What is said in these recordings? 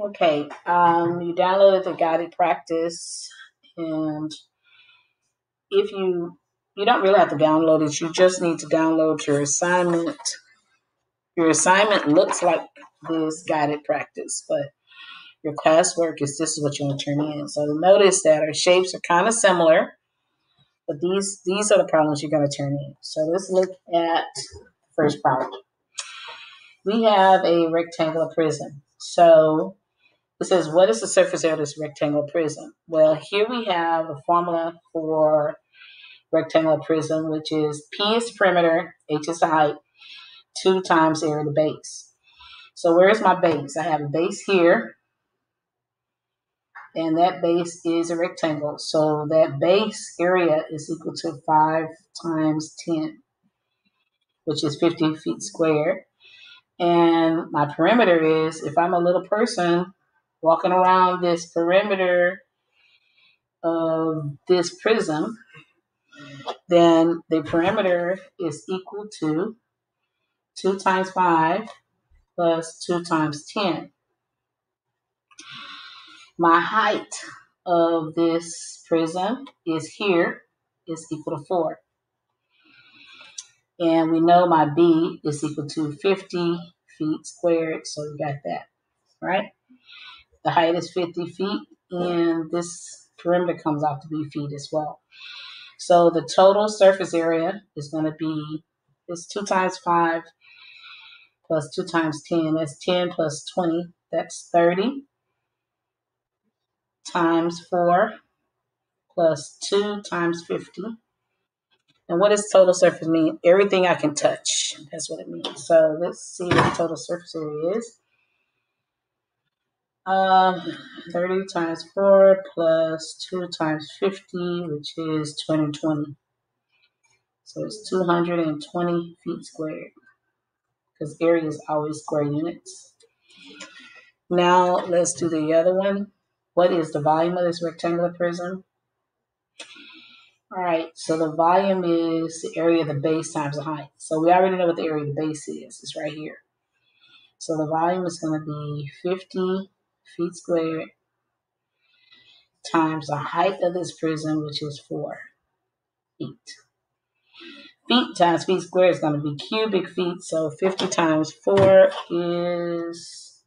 Okay, you downloaded the guided practice, and if you don't really have to download it, you just need to download your assignment. Your assignment looks like this guided practice, but your classwork is this is what you want to turn in. So notice that our shapes are kind of similar, but these are the problems you're going to turn in. So let's look at the first problem. We have a rectangular prism. So it says, what is the surface area of this rectangular prism? Well, here we have a formula for rectangular prism, which is P is the perimeter, H is the height, 2 times area of the base. So where's my base? I have a base here, and that base is a rectangle. So that base area is equal to 5 times 10, which is 50 feet squared. And my perimeter is, if I'm a little person walking around this perimeter of this prism, then the perimeter is equal to 2 times 5 plus 2 times 10. My height of this prism is here, is equal to 4. And we know my B is equal to 50 feet squared, so we got that, right? The height is 50 feet, and this perimeter comes out to be feet as well. So the total surface area is going to be, it's 2 times 5 plus 2 times 10. That's 10 plus 20. That's 30 times 4 plus 2 times 50. And what does total surface mean? Everything I can touch. That's what it means. So let's see what the total surface area is. 30 times 4 plus 2 times 50, which is 220. So it's 220 feet squared, because area is always square units. Now let's do the other one. What is the volume of this rectangular prism? All right, so the volume is the area of the base times the height. So we already know what the area of the base is. It's right here. So the volume is going to be 50 feet squared times the height of this prism, which is 4 feet. Feet times feet squared is going to be cubic feet. So 50 times 4 is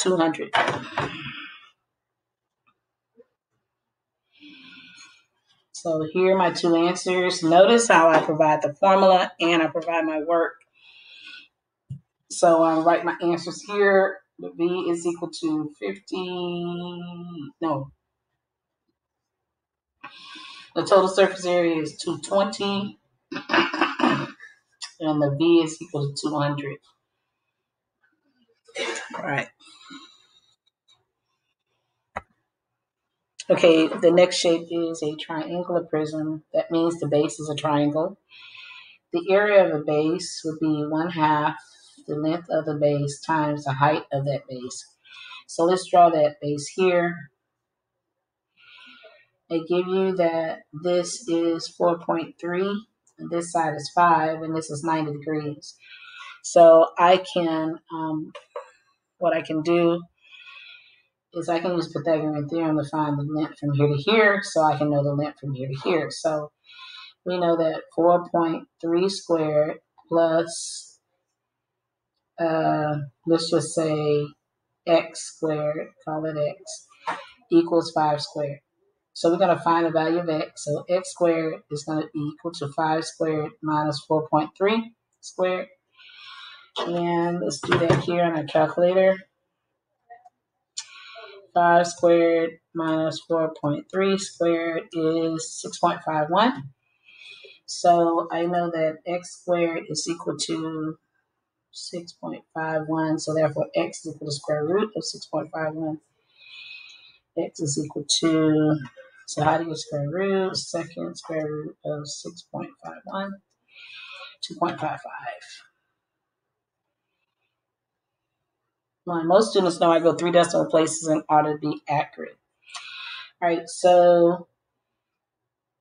200. So here are my two answers. Notice how I provide the formula and I provide my work. So I'll write my answers here. The V is equal to 50. No. The total surface area is 220. And the V is equal to 200. All right. Okay, the next shape is a triangular prism. That means the base is a triangle. The area of a base would be 1/2 the length of the base times the height of that base. So let's draw that base here. They give you that this is 4.3, and this side is 5, and this is 90 degrees. So I can, what I can do is I can use Pythagorean Theorem to find the length from here to here, so I can know the length from here to here. So we know that 4.3 squared plus, let's just say x squared, call it x, equals 5 squared. So we're going to find the value of x. So x squared is going to be equal to 5 squared minus 4.3 squared. And let's do that here on our calculator. 5 squared minus 4.3 squared is 6.51. So I know that x squared is equal to 6.51. So therefore x is equal to the square root of 6.51. X is equal to, so how do you square root? Second square root of 6.51, 2.55. Well, most students know I go 3 decimal places in order to be accurate. All right, so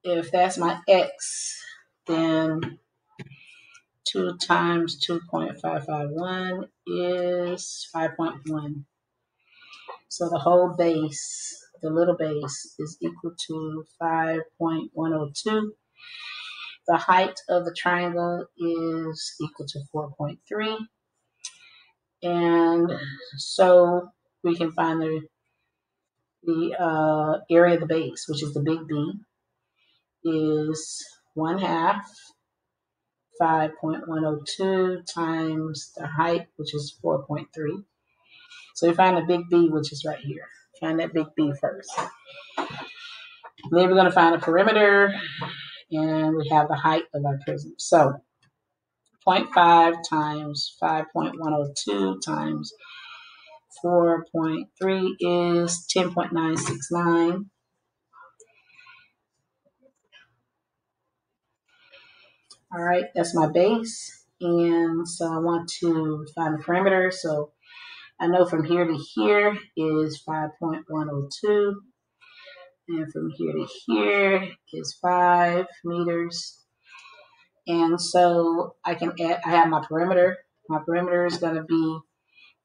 if that's my x, then 2 times 2.551 is 5.1. So the whole base, the little base, is equal to 5.102. The height of the triangle is equal to 4.3. And so we can find the area of the base, which is the big B, is 1/2 5.102 times the height, which is 4.3. So we find the big B, which is right here. Find that big B first. Then we're going to find a perimeter, and we have the height of our prism. So 0.5 times 5.102 times 4.3 is 10.969. All right, that's my base. And so I want to find the perimeter. So I know from here to here is 5.102. And from here to here is 5 meters. And so I can add, I have my perimeter. My perimeter is going to be,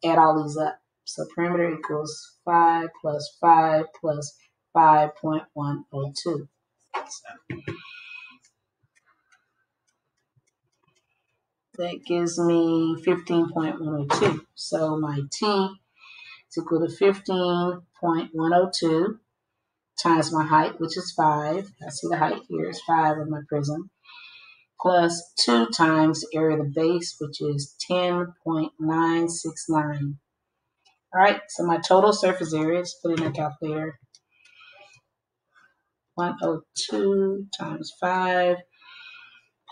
add all these up. So perimeter equals 5 plus 5 plus 5.102. So that gives me 15.102. So my T is equal to 15.102 times my height, which is 5. I see the height here is 5 of my prism, plus 2 times the area of the base, which is 10.969. All right, so my total surface area is put in a calculator. 102 times 5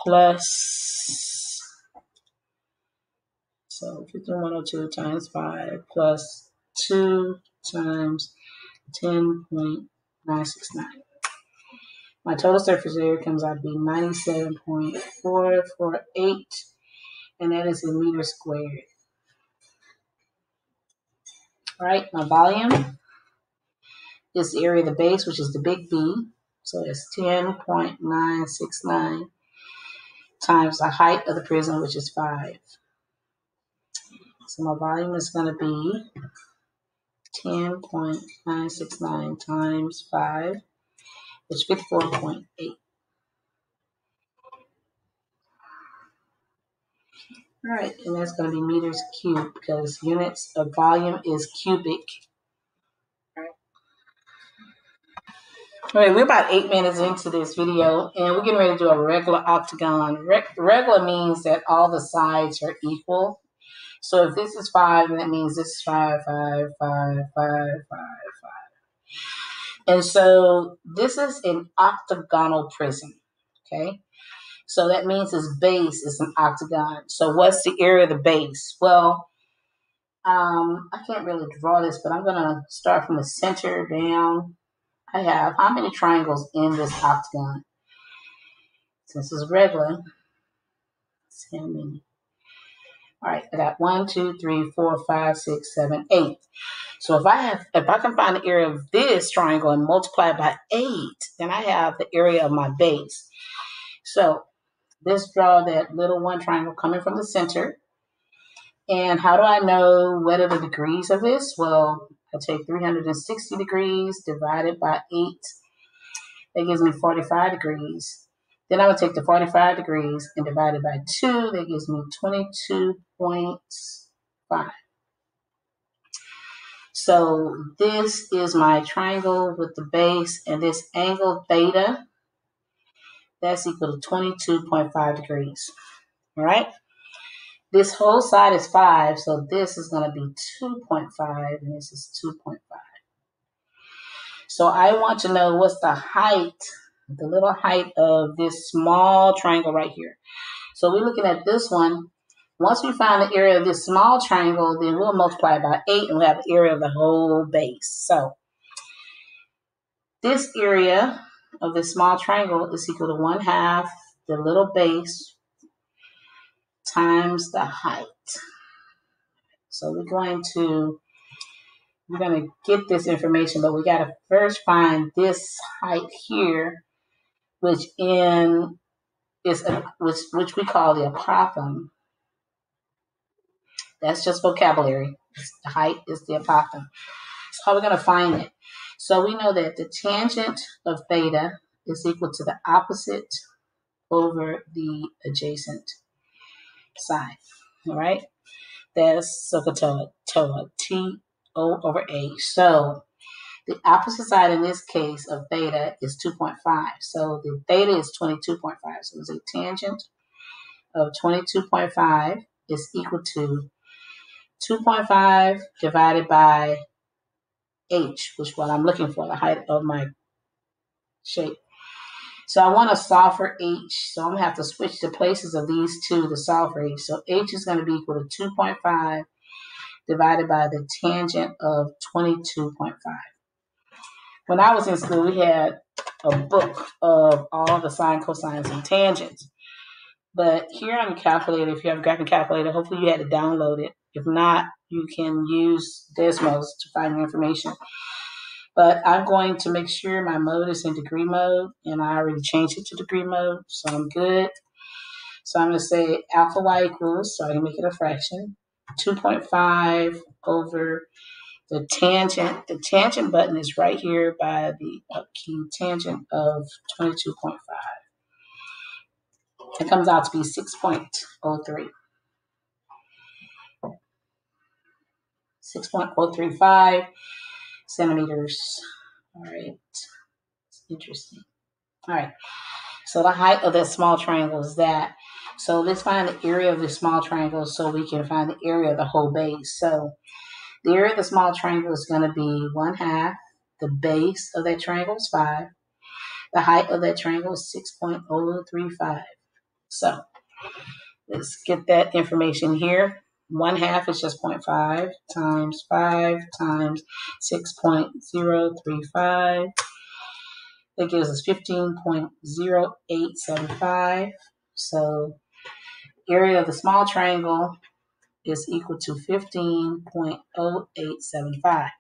plus, so 15102 times 5 plus 2 times 10.969. My total surface area comes out to be 97.448, and that is in meters squared. All right, my volume is the area of the base, which is the big B. So it's 10.969 times the height of the prism, which is 5. So my volume is going to be 10.969 times 5, which is 54.8. All right, and that's going to be meters cubed because units of volume is cubic. All right, we're about 8 minutes into this video, and we're getting ready to do a regular octagon. Regular means that all the sides are equal. So if this is 5, then that means this is 5, 5, 5, 5, 5, 5. And so this is an octagonal prism, okay? So that means its base is an octagon. So what's the area of the base? Well, I can't really draw this, but I'm going to start from the center down. I have how many triangles in this octagon? Since it's regular, let's see how many. All right, I got 1, 2, 3, 4, 5, 6, 7, 8. So if I can find the area of this triangle and multiply it by 8, then I have the area of my base. So let's draw that little one triangle coming from the center. And how do I know what are the degrees of this? Well, I take 360 degrees divided by 8. That gives me 45 degrees. Then I would take the 45 degrees and divide it by 2. That gives me 22.5. So this is my triangle with the base, and this angle theta, that's equal to 22.5 degrees. All right? This whole side is 5, so this is going to be 2.5, and this is 2.5. So I want to know what's the height, the little height of this small triangle right here. So we're looking at this one. Once we find the area of this small triangle, then we'll multiply by 8, and we'll have the area of the whole base. So this area of this small triangle is equal to 1/2 the little base times the height. So we're going to get this information, but we got to first find this height here, which we call the apothem. That's just vocabulary. The height is the apothem. how we're going to find it. So we know that the tangent of theta is equal to the opposite over the adjacent side. All right? That's SOHCAHTOA, T O over A. So the opposite side in this case of theta is 2.5. So the theta is 22.5. So it's a tangent of 22.5 is equal to 2.5 divided by h, which is what I'm looking for, the height of my shape. So I want to solve for h. So I'm going to have to switch the places of these two to solve for h. So h is going to be equal to 2.5 divided by the tangent of 22.5. When I was in school, we had a book of all the sine, cosines, and tangents. But here on your calculator, if you have a graphing calculator, hopefully you had to download it. If not, you can use Desmos to find your information. But I'm going to make sure my mode is in degree mode, and I already changed it to degree mode, so I'm good. So I'm going to say alpha y equals, so I can make it a fraction, 2.5 over the tangent. The tangent button is right here by the key tangent of 22.5. It comes out to be 6.03. 6.035 centimeters. All right. It's interesting. All right. So the height of that small triangle is that. So let's find the area of the small triangle so we can find the area of the whole base. So the area of the small triangle is going to be 1/2. The base of that triangle is 5. The height of that triangle is 6.035. So let's get that information here. 1/2 is just 0.5 times 5 times 6.035. That gives us 15.0875. So area of the small triangle is equal to 15.0875.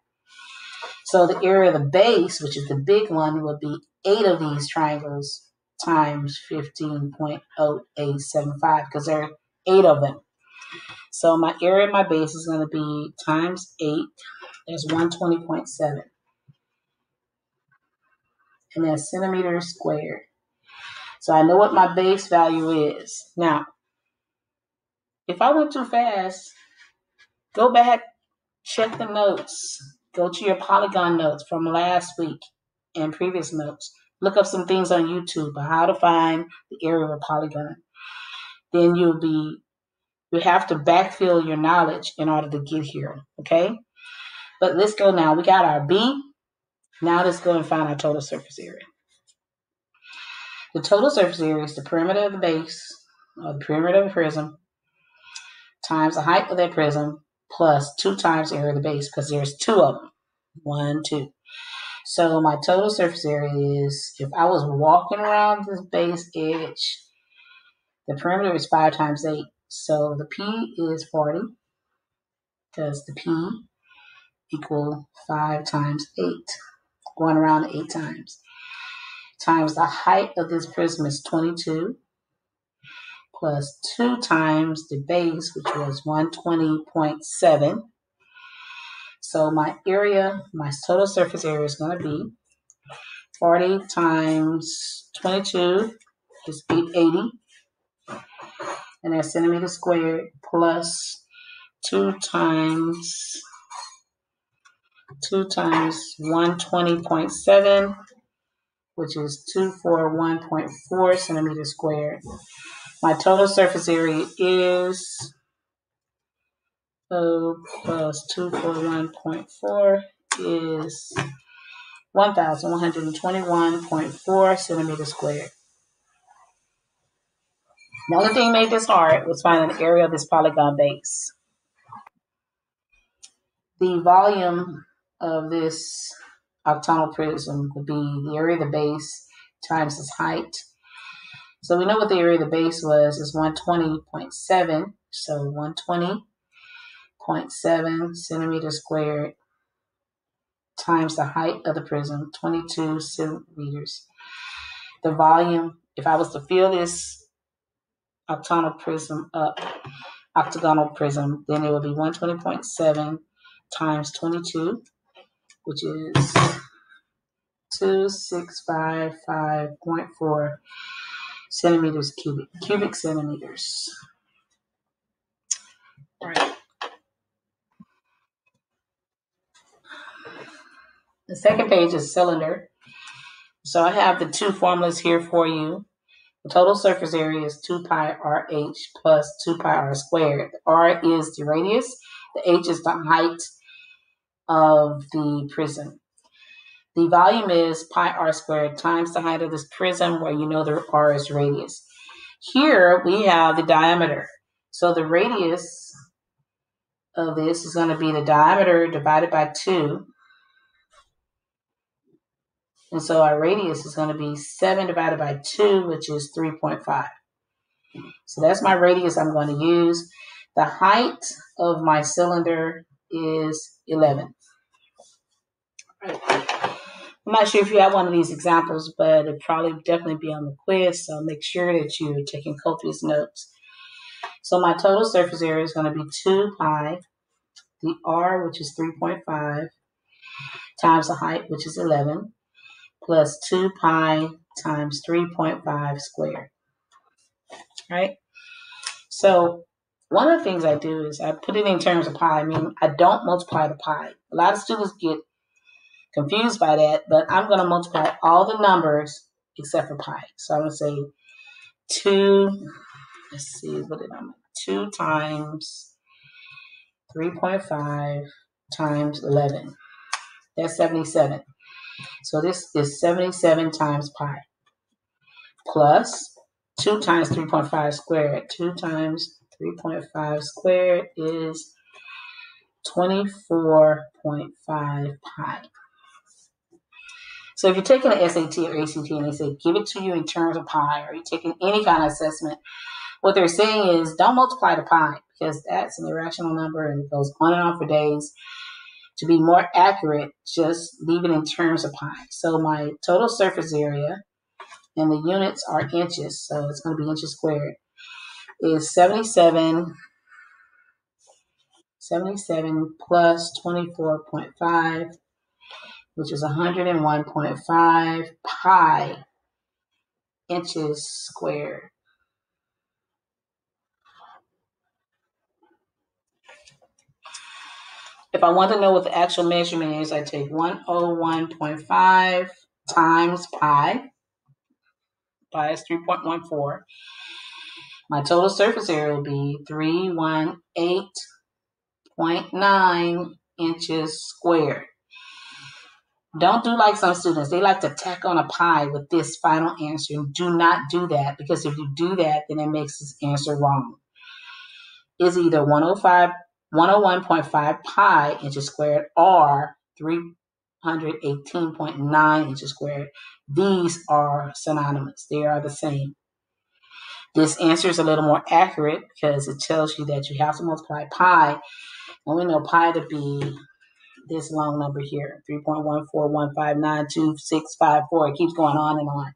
So the area of the base, which is the big one, will be 8 of these triangles times 15.0875 because there are 8 of them. So my area of my base is going to be times 8. That's 120.7. And that's centimeters squared. So I know what my base value is. Now, if I went too fast, go back, check the notes. Go to your Polygon notes from last week and previous notes. Look up some things on YouTube on how to find the area of a polygon. Then you have to backfill your knowledge in order to get here, okay? But let's go now. We got our B. Now let's go and find our total surface area. The total surface area is the perimeter of the base, or the perimeter of the prism, times the height of that prism, plus 2 times the area of the base, because there's 2 of them. 1, 2. So my total surface area is, if I was walking around this base edge, the perimeter is 5 times 8. So the P is 40, because the P equal 5 times 8, going around 8 times. Times the height of this prism is 22, plus 2 times the base, which was 120.7. So my area, my total surface area is going to be 40 times 22 is 880. And that's centimeters squared, plus 2 times 120.7, which is 241.4 centimeters squared. My total surface area is plus 241.4 is 1,121.4 centimeters squared. The only thing that made this hard was finding the area of this polygon base. The volume of this octagonal prism would be the area of the base times its height. So we know what the area of the base was, is 120.7. So 120.7 centimeters squared times the height of the prism, 22 centimeters. The volume, if I was to fill this octagonal prism up, then it would be 120.7 times 22, which is 2655.4 centimeters cubic centimeters. All right. The second page is cylinder. So I have the two formulas here for you. The total surface area is 2 pi RH plus 2 pi r squared. The r is the radius. The h is the height of the prism. The volume is pi r squared times the height of this prism, where you know the r is radius. Here we have the diameter. So the radius of this is going to be the diameter divided by 2. And so our radius is going to be 7 divided by 2, which is 3.5. So that's my radius I'm going to use. The height of my cylinder is 11. Right. I'm not sure if you have one of these examples, but it'll probably definitely be on the quiz. So make sure that you're taking copious notes. So my total surface area is going to be 2 pi, the r, which is 3.5, times the height, which is 11, plus 2 pi times 3.5 squared. Right? So one of the things I do is I put it in terms of pi. I mean, I don't multiply the pi. A lot of students get confused by that, but I'm going to multiply all the numbers except for pi. So I'm going to say 2, let's see, what did I make? 2 times 3.5 times 11. That's 77. So this is 77 times pi plus 2 times 3.5 squared. 2 times 3.5 squared is 24.5 pi. So if you're taking an SAT or ACT and they say, give it to you in terms of pi, or you're taking any kind of assessment, what they're saying is don't multiply the pi, because that's an irrational number and it goes on and on for days. To be more accurate, just leave it in terms of pi. So my total surface area, and the units are inches, so it's going to be inches squared, is 77 plus 24.5, which is 101.5 pi inches squared. If I want to know what the actual measurement is, I take 101.5 times pi. Pi is 3.14. My total surface area will be 318.9 inches squared. Don't do like some students. They like to tack on a pi with this final answer. Do not do that, because if you do that, then it makes this answer wrong. It's either 101.5 pi inches squared or 318.9 inches squared. These are synonymous. They are the same. This answer is a little more accurate because it tells you that you have to multiply pi. And we know pi to be this long number here, 3.141592654. It keeps going on and on.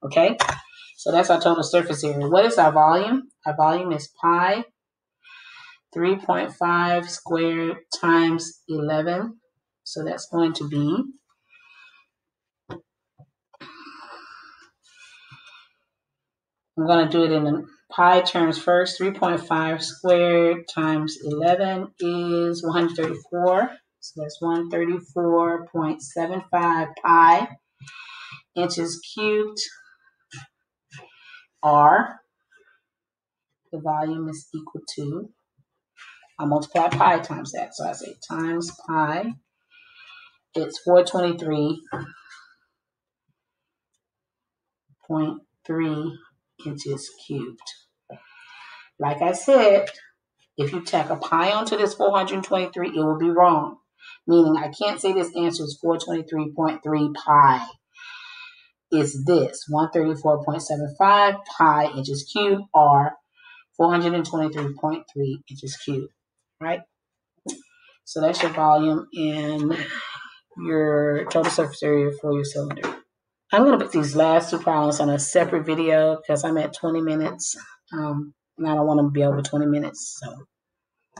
Okay? So that's our total surface area. What is our volume? Our volume is pi 3.5 squared times 11. So that's going to be I'm going to do it in pi terms first. 3.5 squared times 11 is 134. So that's 134.75 pi inches cubed. R, the volume is equal to, I multiply pi times that. So I say times pi. It's 423.3 inches cubed. Like I said, if you tack a pi onto this 423, it will be wrong. Meaning I can't say this answer is 423.3 pi. It's this, 134.75 pi inches cubed, or 423.3 inches cubed, right? So that's your volume and your total surface area for your cylinder. I'm going to put these last two problems on a separate video because I'm at 20 minutes, and I don't want to be over 20 minutes. So